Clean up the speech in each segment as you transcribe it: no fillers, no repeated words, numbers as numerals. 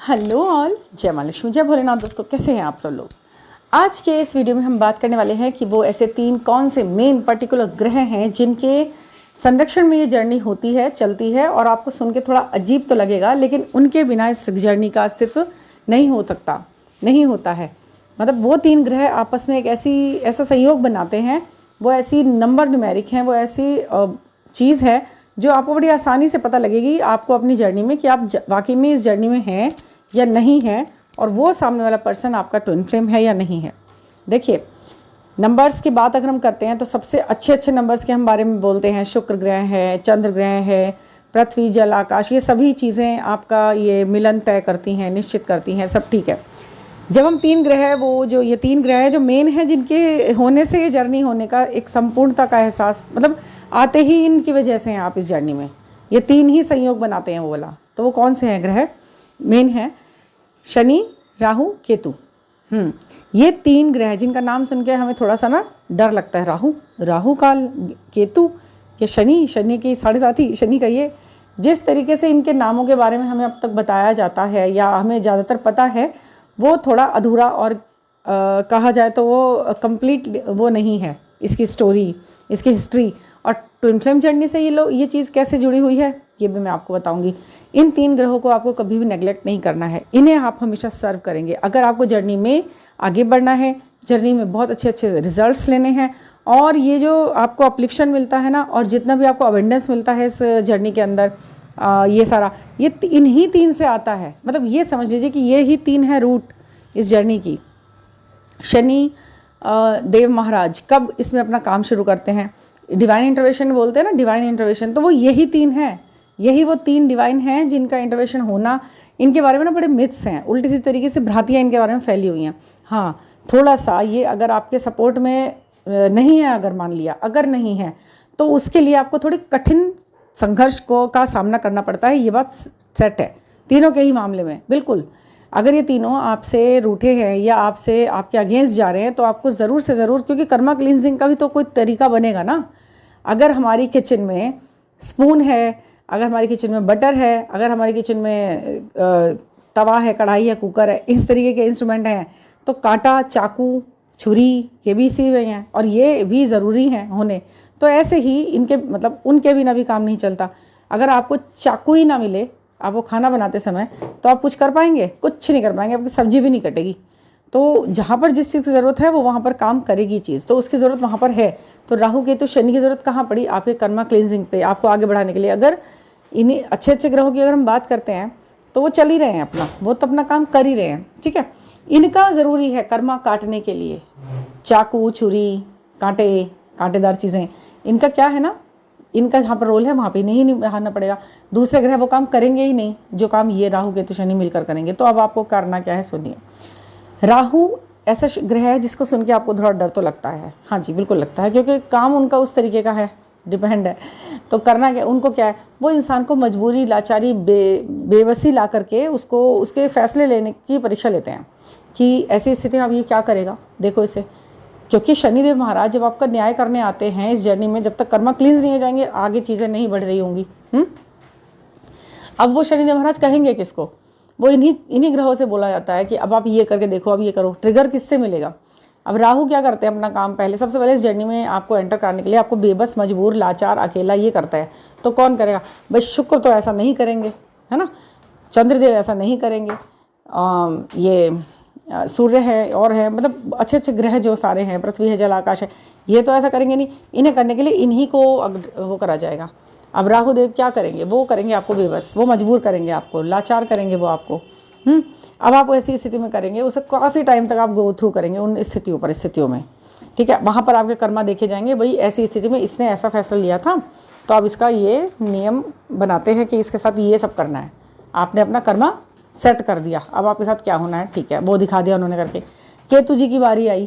Hello all, जय माँ लक्ष्मी, जय भोलेनाथ। दोस्तों, कैसे हैं आप सब लोग। आज के इस वीडियो में हम बात करने वाले हैं कि वो ऐसे 3 कौन से मेन पर्टिकुलर ग्रह हैं जिनके संरक्षण में ये जर्नी होती है, चलती है। और आपको सुन के थोड़ा अजीब तो लगेगा, लेकिन उनके बिना इस जर्नी का अस्तित्व नहीं होता है। मतलब वो 3 ग्रह आपस में एक ऐसा सहयोग बनाते हैं, वो ऐसी नंबर न्यूमेरिक हैं, वो ऐसी चीज़ है जो आपको बड़ी आसानी से पता लगेगी आपको अपनी जर्नी में कि आप वाकई में इस जर्नी में हैं या नहीं है, और वो सामने वाला पर्सन आपका ट्विन फ्लेम है या नहीं है। देखिए, नंबर्स की बात अगर हम करते हैं तो सबसे अच्छे नंबर्स के हम बारे में बोलते हैं। शुक्र ग्रह है, चंद्र ग्रह है, पृथ्वी, जल, आकाश, ये सभी चीज़ें आपका ये मिलन तय करती हैं, निश्चित करती हैं, सब ठीक है। जब हम 3 ग्रह, वो जो ये 3 ग्रह हैं जो मेन है, जिनके होने से ये जर्नी होने का एक संपूर्णता का एहसास, मतलब आते ही इनकी वजह से हैं आप इस जर्नी में। ये 3 ही संयोग बनाते हैं वो वाला। तो वो कौन से हैं ग्रह? मेन है शनि, राहु, केतु। ये 3 ग्रह जिनका नाम सुन के हमें थोड़ा सा ना डर लगता है। राहु काल, केतु, ये शनि की साढ़े साथी, शनि का ये जिस तरीके से इनके नामों के बारे में हमें अब तक बताया जाता है या हमें ज़्यादातर पता है, वो थोड़ा अधूरा और कहा जाए तो वो कंप्लीट वो नहीं है इसकी स्टोरी, इसकी हिस्ट्री। और ट्विन फ्लेम जर्नी से ये चीज़ कैसे जुड़ी हुई है, ये भी मैं आपको बताऊंगी। इन 3 ग्रहों को आपको कभी भी नेग्लेक्ट नहीं करना है, इन्हें आप हमेशा सर्व करेंगे। अगर आपको जर्नी में आगे बढ़ना है, जर्नी में बहुत अच्छे रिजल्ट्स लेने हैं, और ये जो आपको अपलिफ्शन मिलता है ना, और जितना भी आपको अवेंडेंस मिलता है इस जर्नी के अंदर, ये सारा ये इन्हीं 3 से आता है। मतलब ये समझ लीजिए कि ये ही 3 है रूट इस जर्नी की। शनि देव महाराज कब इसमें अपना काम शुरू करते हैं? डिवाइन इंटरवेंशन बोलते हैं ना, डिवाइन इंटरवेंशन, तो वो यही 3 हैं। यही वो 3 डिवाइन हैं जिनका इंटरवेंशन होना, इनके बारे में ना बड़े मिथ्स हैं, उल्टी सी तरीके से भ्रांतियाँ इनके बारे में फैली हुई हैं। हाँ, थोड़ा सा ये अगर आपके सपोर्ट में नहीं है, अगर मान लिया अगर नहीं है, तो उसके लिए आपको थोड़ी कठिन संघर्ष का सामना करना पड़ता है। ये बात सेट है तीनों के ही मामले में, बिल्कुल। अगर ये तीनों आपसे रूठे हैं या आपसे आपके अगेंस्ट जा रहे हैं, तो आपको ज़रूर से ज़रूर, क्योंकि कर्मा क्लींजिंग का भी तो कोई तरीका बनेगा ना। अगर हमारी किचन में स्पून है, अगर हमारी किचन में बटर है, अगर हमारी किचन में तवा है, कढ़ाई है, कुकर है, इस तरीके के इंस्ट्रूमेंट हैं, तो कांटा, चाकू, छुरी, ये भी इसी में हैं और ये भी ज़रूरी हैं होने। तो ऐसे ही इनके, मतलब उनके बिना भी काम नहीं चलता। अगर आपको चाकू ही ना मिले आपको खाना बनाते समय, तो आप कुछ कर पाएंगे? कुछ नहीं कर पाएंगे, आपकी सब्जी भी नहीं कटेगी। तो जहाँ पर जिस चीज़ की ज़रूरत है वो वहाँ पर काम करेगी चीज़, तो उसकी ज़रूरत वहाँ पर है। तो राहु केतु शनि की ज़रूरत कहाँ पड़ी? आपके कर्मा क्लींजिंग पे, आपको आगे बढ़ाने के लिए। अगर इन्हीं अच्छे ग्रहों की अगर हम बात करते हैं, तो वो चल ही रहे हैं अपना, वो तो अपना काम कर ही रहे हैं, ठीक है। इनका ज़रूरी है कर्मा काटने के लिए, चाकू, छुरी, कांटे, कांटेदार चीज़ें, इनका क्या है ना, इनका जहाँ पर रोल है वहाँ पे नहीं निभाना पड़ेगा। दूसरे ग्रह वो काम करेंगे ही नहीं जो काम ये राहु केतु शनि मिलकर करेंगे। तो अब आपको करना क्या है, सुनिए। राहु ऐसा ग्रह है जिसको सुन के आपको थोड़ा डर तो लगता है। हाँ जी, बिल्कुल लगता है, क्योंकि काम उनका उस तरीके का है, डिपेंड है। तो करना क्या उनको, क्या है, वो इंसान को मजबूरी, लाचारी, बेबसी ला करके उसको उसके फैसले लेने की परीक्षा लेते हैं कि ऐसी स्थिति में अब ये क्या करेगा। देखो इसे, क्योंकि शनिदेव महाराज जब आपका न्याय करने आते हैं इस जर्नी में, जब तक कर्मा क्लींस नहीं हो जाएंगे आगे चीज़ें नहीं बढ़ रही होंगी। अब वो शनिदेव महाराज कहेंगे किसको? वो इन्हीं ग्रहों से बोला जाता है कि अब आप ये करके देखो, अब ये करो। ट्रिगर किससे मिलेगा? अब राहु क्या करते हैं अपना काम, पहले सबसे पहले इस जर्नी में आपको एंटर करने के लिए आपको बेबस, मजबूर, लाचार, अकेला ये करता है। तो कौन करेगा भाई? शुक्र तो ऐसा नहीं करेंगे, है ना, चंद्रदेव ऐसा नहीं करेंगे, ये सूर्य है और है, मतलब अच्छे ग्रह जो सारे हैं, पृथ्वी है, जल, आकाश है, ये तो ऐसा करेंगे नहीं। इन्हें करने के लिए इन्हीं को वो करा जाएगा। अब राहु देव क्या करेंगे? वो करेंगे आपको बेबस, वो मजबूर करेंगे आपको, लाचार करेंगे वो आपको। अब आप ऐसी स्थिति में करेंगे, उसे काफ़ी टाइम तक आप गो थ्रू करेंगे उन स्थितियों में, ठीक है। वहाँ पर आपके कर्मा देखे जाएंगे, भाई ऐसी स्थिति में इसने ऐसा फैसला लिया था, तो अब इसका ये नियम बनाते हैं कि इसके साथ ये सब करना है। आपने अपना कर्मा सेट कर दिया, अब आपके साथ क्या होना है, ठीक है, वो दिखा दिया उन्होंने करके। केतु जी की बारी आई,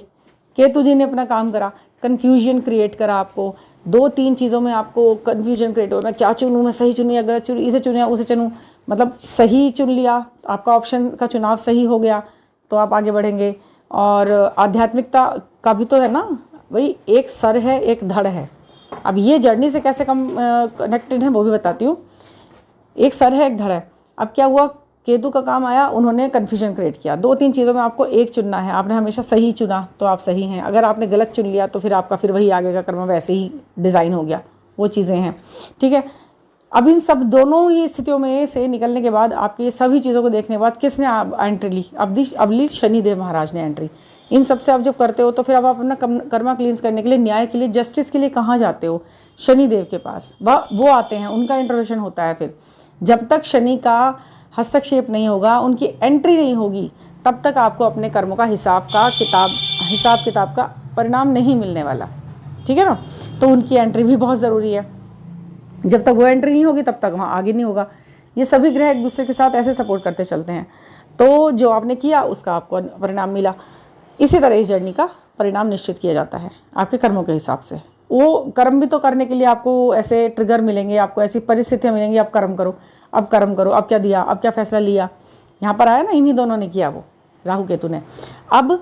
केतु जी ने अपना काम करा, कन्फ्यूजन क्रिएट करा आपको। 2-3 चीज़ों में आपको कन्फ्यूजन क्रिएट हो, मैं क्या चुनूँ, मैं सही चुनूँ या गलत चुनूँ, इसे चुनूँ या उसे चुनूँ। मतलब सही चुन लिया, आपका ऑप्शन का चुनाव सही हो गया, तो आप आगे बढ़ेंगे। और आध्यात्मिकता का भी तो है ना भाई, एक सर है एक धड़ है। अब ये जर्नी से कैसे कनेक्टेड है वो भी बताती हूँ। एक सर है एक धड़ है। अब क्या हुआ, केतु का काम आया, उन्होंने कन्फ्यूजन क्रिएट किया। 2-3 चीज़ों में आपको एक चुनना है, आपने हमेशा सही चुना तो आप सही हैं, अगर आपने गलत चुन लिया तो फिर आपका फिर वही आगे का कर्म वैसे ही डिज़ाइन हो गया, वो चीज़ें हैं। ठीक है, अब इन सब दोनों ही स्थितियों में से निकलने के बाद आपकी ये सभी चीज़ों को देखने के बाद किसने एंट्री ली? अब ली शनिदेव महाराज ने एंट्री। इन सब से आप जब करते हो तो फिर अब आप अपना कर्मा क्लींस करने के लिए, न्याय के लिए, जस्टिस के लिए कहाँ जाते हो? शनिदेव के पास। वो आते हैं, उनका इंटरवेंशन होता है। फिर जब तक शनि का हस्तक्षेप नहीं होगा, उनकी एंट्री नहीं होगी, तब तक आपको अपने कर्मों का हिसाब किताब का परिणाम नहीं मिलने वाला। ठीक है ना? तो उनकी एंट्री भी बहुत ज़रूरी है। जब तक वो एंट्री नहीं होगी तब तक वहाँ आगे नहीं होगा। ये सभी ग्रह एक दूसरे के साथ ऐसे सपोर्ट करते चलते हैं, तो जो आपने किया उसका आपको परिणाम मिला। इसी तरह इस जर्नी का परिणाम निश्चित किया जाता है आपके कर्मों के हिसाब से। वो कर्म भी तो करने के लिए आपको ऐसे ट्रिगर मिलेंगे, आपको ऐसी परिस्थितियाँ मिलेंगी, आप कर्म करो, अब क्या दिया, अब क्या फैसला लिया। यहाँ पर आया ना, इन्हीं दोनों ने किया, वो राहु केतु ने। अब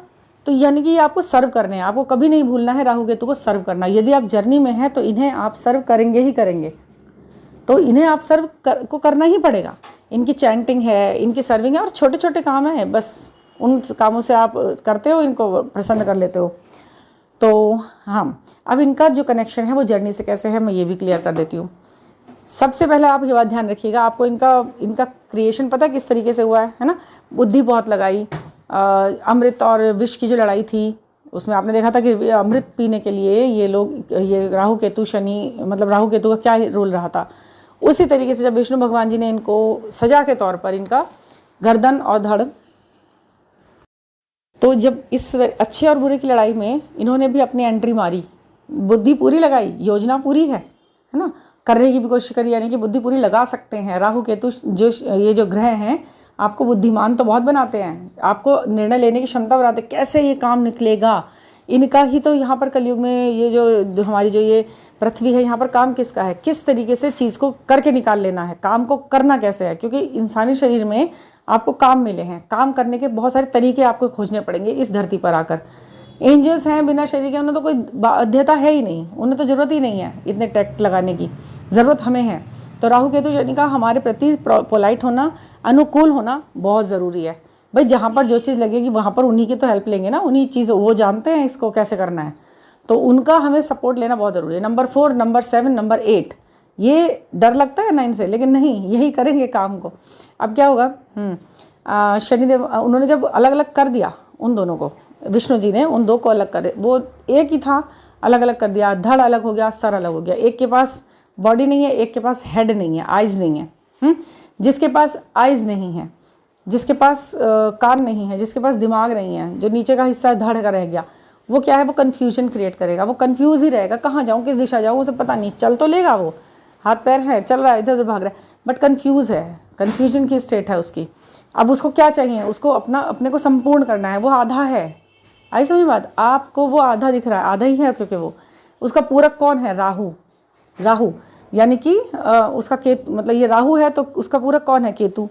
तो यानी कि आपको सर्व करने हैं, आपको कभी नहीं भूलना है राहु केतु को सर्व करना। यदि आप जर्नी में हैं तो इन्हें आप सर्व करेंगे ही करेंगे, तो इन्हें आप सर्व को करना ही पड़ेगा। इनकी चैंटिंग है, इनकी सर्विंग है, और छोटे छोटे काम हैं, बस उन कामों से आप करते हो, इनको प्रसन्न कर लेते हो। तो हाँ, अब इनका जो कनेक्शन है वो जर्नी से कैसे है, मैं ये भी क्लियर कर देती हूँ। सबसे पहले आप ये बात ध्यान रखिएगा, आपको इनका क्रिएशन पता है किस तरीके से हुआ है ना? बुद्धि बहुत लगाई, अमृत और विष की जो लड़ाई थी उसमें आपने देखा था कि अमृत पीने के लिए ये लोग, ये राहु केतु शनि, मतलब राहु केतु का क्या रोल रहा था। उसी तरीके से जब विष्णु भगवान जी ने इनको सजा के तौर पर इनका गर्दन और धड़, तो जब इस अच्छे और बुरे की लड़ाई में इन्होंने भी अपनी एंट्री मारी, बुद्धि पूरी लगाई, योजना पूरी है ना, करने की भी कोशिश करी, यानी कि बुद्धि पूरी लगा सकते हैं। राहु केतु ये जो ग्रह हैं आपको बुद्धिमान तो बहुत बनाते हैं, आपको निर्णय लेने की क्षमता बनाते हैं, कैसे ये काम निकलेगा। इनका ही तो यहाँ पर कलयुग में ये जो हमारी जो ये पृथ्वी है, यहाँ पर काम किसका है, किस तरीके से चीज़ को करके निकाल लेना है, काम को करना कैसे है। क्योंकि इंसानी शरीर में आपको काम मिले हैं, काम करने के बहुत सारे तरीके आपको खोजने पड़ेंगे इस धरती पर आकर। एंजल्स हैं बिना शरीर के, उन्हें तो कोई बाध्यता है ही नहीं, उन्हें तो ज़रूरत ही नहीं है इतने टैक्ट लगाने की, ज़रूरत हमें है। तो राहु केतु शनि का हमारे प्रति पोलाइट होना, अनुकूल होना बहुत ज़रूरी है। भाई जहाँ पर जो चीज़ लगेगी वहाँ पर उन्हीं की तो हेल्प लेंगे ना, उन्हीं चीज़, वो जानते हैं इसको कैसे करना है, तो उनका हमें सपोर्ट लेना बहुत ज़रूरी है। नंबर 4, नंबर 7, नंबर 8, ये डर लगता है ना इनसे, लेकिन नहीं, यही करेंगे काम को। अब क्या होगा, शनिदेव उन्होंने जब अलग अलग कर दिया उन दोनों को, विष्णु जी ने उन दो को अलग करे, वो एक ही था, अलग अलग कर दिया, धड़ अलग हो गया, सर अलग हो गया। एक के पास बॉडी नहीं है, एक के पास हेड नहीं है, आइज़ नहीं है। जिसके पास आइज़ नहीं है, जिसके पास कान नहीं है, जिसके पास दिमाग नहीं है, जो नीचे का हिस्सा धड़ का रह गया, वो क्या है, वो कन्फ्यूजन क्रिएट करेगा, वो कन्फ्यूज़ ही रहेगा, कहाँ जाऊँ, किस दिशा जाऊँ, उसे पता नहीं। चल तो लेगा, वो हाथ पैर है, चल रहा है, इधर उधर भाग रहा है, बट कन्फ्यूज़ है, कन्फ्यूजन की स्टेट है उसकी। अब उसको क्या चाहिए, उसको अपने को संपूर्ण करना है, वो आधा है। आई समझ बात? आपको वो आधा दिख रहा है, आधा ही है, क्योंकि वो उसका पूरक कौन है, राहु, यानी कि उसका केतु, मतलब ये राहु है तो उसका पूरक कौन है, केतु।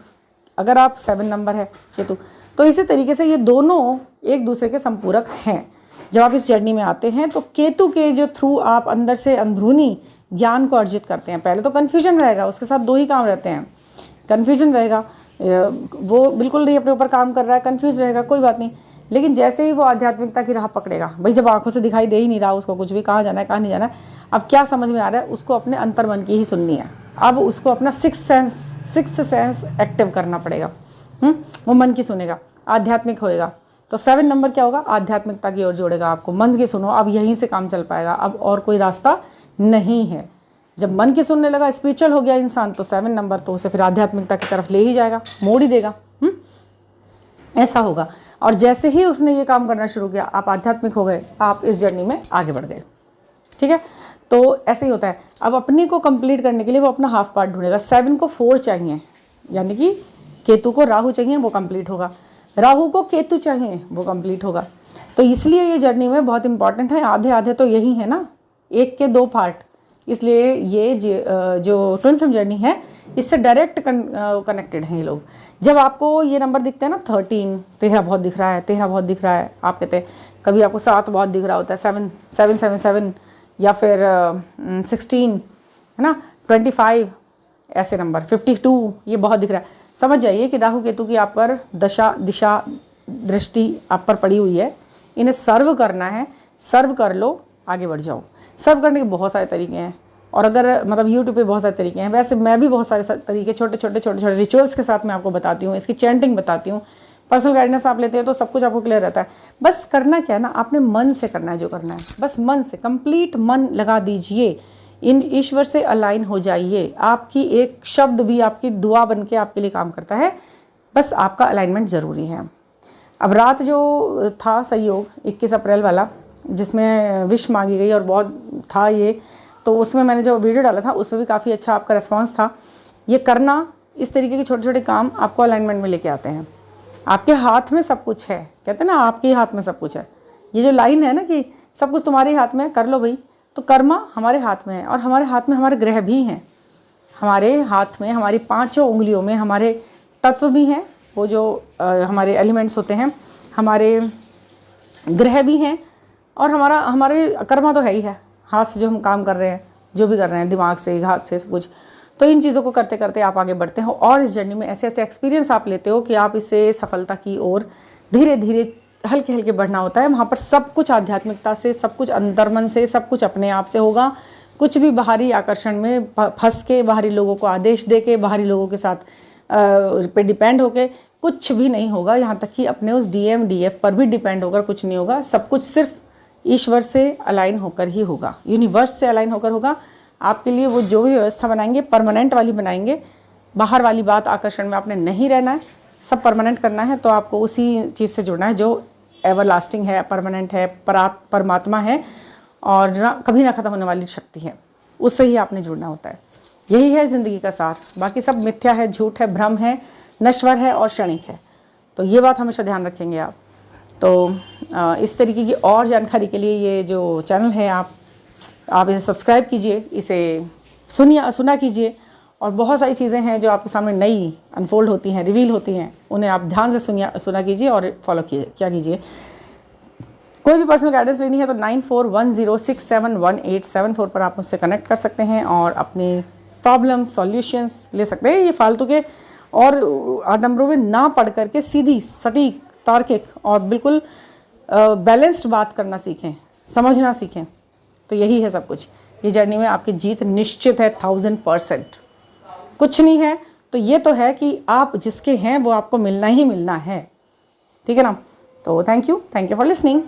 अगर आप 7 नंबर है केतु, तो इसी तरीके से ये दोनों एक दूसरे के संपूरक हैं। जब आप इस जर्नी में आते हैं तो केतु के जो थ्रू आप अंदर से अंदरूनी ज्ञान को अर्जित करते हैं। पहले तो कन्फ्यूजन रहेगा, उसके साथ 2 ही काम रहते हैं, कन्फ्यूजन रहेगा, वो बिल्कुल नहीं अपने ऊपर काम कर रहा है, कन्फ्यूज रहेगा, कोई बात नहीं। लेकिन जैसे ही वो आध्यात्मिकता की राह पकड़ेगा, भाई जब आंखों से दिखाई दे ही नहीं रहा उसको कुछ भी, कहाँ जाना है कहाँ नहीं जाना है, अब क्या समझ में आ रहा है, उसको अपने अंतर्मन की ही सुननी है। अब उसको अपना सिक्स्थ सेंस एक्टिव करना पड़ेगा। वो मन की सुनेगा, आध्यात्मिक होएगा। तो 7 नंबर क्या होगा, आध्यात्मिकता की ओर जोड़ेगा आपको, मन की सुनो, अब यहीं से काम चल पाएगा, अब और कोई रास्ता नहीं है। जब मन की सुनने लगा, स्पिरिचुअल हो गया इंसान, तो 7 नंबर तो उसे फिर आध्यात्मिकता की तरफ ले ही जाएगा, मोड़ ही देगा। ऐसा होगा। और जैसे ही उसने ये काम करना शुरू किया, आप आध्यात्मिक हो गए, आप इस जर्नी में आगे बढ़ गए। ठीक है, तो ऐसे ही होता है। अब अपने को कंप्लीट करने के लिए वो अपना हाफ पार्ट ढूंढेगा। 7 को 4 चाहिए, यानी कि केतु को राहु चाहिए, वो कंप्लीट होगा, राहु को केतु चाहिए, वो कंप्लीट होगा। तो इसलिए ये जर्नी में बहुत इंपॉर्टेंट है। आधे आधे तो यही है ना, 1 के 2 पार्ट, इसलिए ये जो ट्विन फ्लेम जर्नी है इससे डायरेक्ट कनेक्टेड हैं ये लोग। जब आपको ये नंबर दिखते हैं ना, 13 बहुत दिख रहा है, 13 बहुत दिख रहा है, आप कहते हैं, कभी आपको 7 बहुत दिख रहा होता है, 7 या फिर 16 है ना, 25 ऐसे नंबर, 52 ये बहुत दिख रहा है, समझ जाइए कि राहु केतु की आप पर दशा दिशा दृष्टि आप पर पड़ी हुई है, इन्हें सर्व करना है, सर्व कर लो, आगे बढ़ जाओ। सर्व करने के बहुत सारे तरीके हैं, और अगर मतलब यूट्यूब पे बहुत सारे तरीके हैं, वैसे मैं भी बहुत सारे तरीके छोटे छोटे रिचुअल्स के साथ मैं आपको बताती हूँ, इसकी चैंटिंग बताती हूँ। पर्सनल गाइडेंस आप लेते हो तो सब कुछ आपको क्लियर रहता है। बस करना क्या है ना, आपने मन से करना है जो करना है, बस मन से कंप्लीट मन लगा दीजिए, इन ईश्वर से अलाइन हो जाइए। आपकी एक शब्द भी आपकी दुआ बन के आपके लिए काम करता है, बस आपका अलाइनमेंट ज़रूरी है। अब रात जो था संयोग 21 अप्रैल वाला, जिसमें विश मांगी गई और बहुत था ये, तो उसमें मैंने जो वीडियो डाला था उसमें भी काफ़ी अच्छा आपका रिस्पांस था। ये करना, इस तरीके के छोटे छोटे काम आपको अलाइनमेंट में लेके आते हैं। आपके हाथ में सब कुछ है, कहते हैं ना आपके हाथ में सब कुछ है। ये जो लाइन है ना कि सब कुछ तुम्हारे हाथ में, कर लो भाई, तो कर्मा हमारे हाथ में है, और हमारे हाथ में हमारे ग्रह भी हैं। हमारे हाथ में हमारी 5 उंगलियों में हमारे तत्व भी हैं, वो जो हमारे एलिमेंट्स होते हैं, हमारे ग्रह भी हैं, और हमारे कर्मा तो है ही है, हाथ से जो हम काम कर रहे हैं, जो भी कर रहे हैं, दिमाग से, हाथ से, सब कुछ। तो इन चीज़ों को करते करते आप आगे बढ़ते हो, और इस जर्नी में ऐसे ऐसे एक्सपीरियंस आप लेते हो कि आप इससे सफलता की ओर धीरे धीरे हल्के हल्के बढ़ना होता है। वहाँ पर सब कुछ आध्यात्मिकता से, सब कुछ अंतर्मन से, सब कुछ अपने आप से होगा। कुछ भी बाहरी आकर्षण में फंस के, बाहरी लोगों को आदेश दे के, बाहरी लोगों के साथ पे डिपेंड होके कुछ भी नहीं होगा। यहाँ तक कि अपने उस DM DF पर भी डिपेंड होकर कुछ नहीं होगा। सब कुछ सिर्फ ईश्वर से अलाइन होकर ही होगा, यूनिवर्स से अलाइन होकर होगा। आपके लिए वो जो भी व्यवस्था बनाएंगे परमानेंट वाली बनाएंगे। बाहर वाली बात आकर्षण में आपने नहीं रहना है, सब परमानेंट करना है। तो आपको उसी चीज़ से जुड़ना है जो एवर लास्टिंग है, परमानेंट है, परमात्मा है, और कभी ना ख़त्म होने वाली शक्ति है, उससे ही आपने जुड़ना होता है। यही है ज़िंदगी का सार, बाकी सब मिथ्या है, झूठ है, भ्रम है, नश्वर है और क्षणिक है। तो ये बात हमेशा ध्यान रखेंगे आप। तो इस तरीके की और जानकारी के लिए ये जो चैनल है आप इसे सब्सक्राइब कीजिए, इसे सुना कीजिए, और बहुत सारी चीज़ें हैं जो आपके सामने नई अनफोल्ड होती हैं, रिवील होती हैं, उन्हें आप ध्यान से सुना कीजिए और फॉलो क्या कीजिए। कोई भी पर्सनल गाइडेंस लेनी है तो 9410671874 पर आप मुझसे कनेक्ट कर सकते हैं और अपनी प्रॉब्लम सॉल्यूशंस ले सकते हैं। ये फालतू के और नंबरों में ना पढ़ करके सीधी, सटीक, तार्किक और बिल्कुल बैलेंस्ड बात करना सीखें, समझना सीखें। तो यही है सब कुछ। ये जर्नी में आपकी जीत निश्चित है 1000%। कुछ नहीं है तो ये तो है कि आप जिसके हैं वो आपको मिलना ही मिलना है, ठीक है ना। तो थैंक यू फॉर लिसनिंग।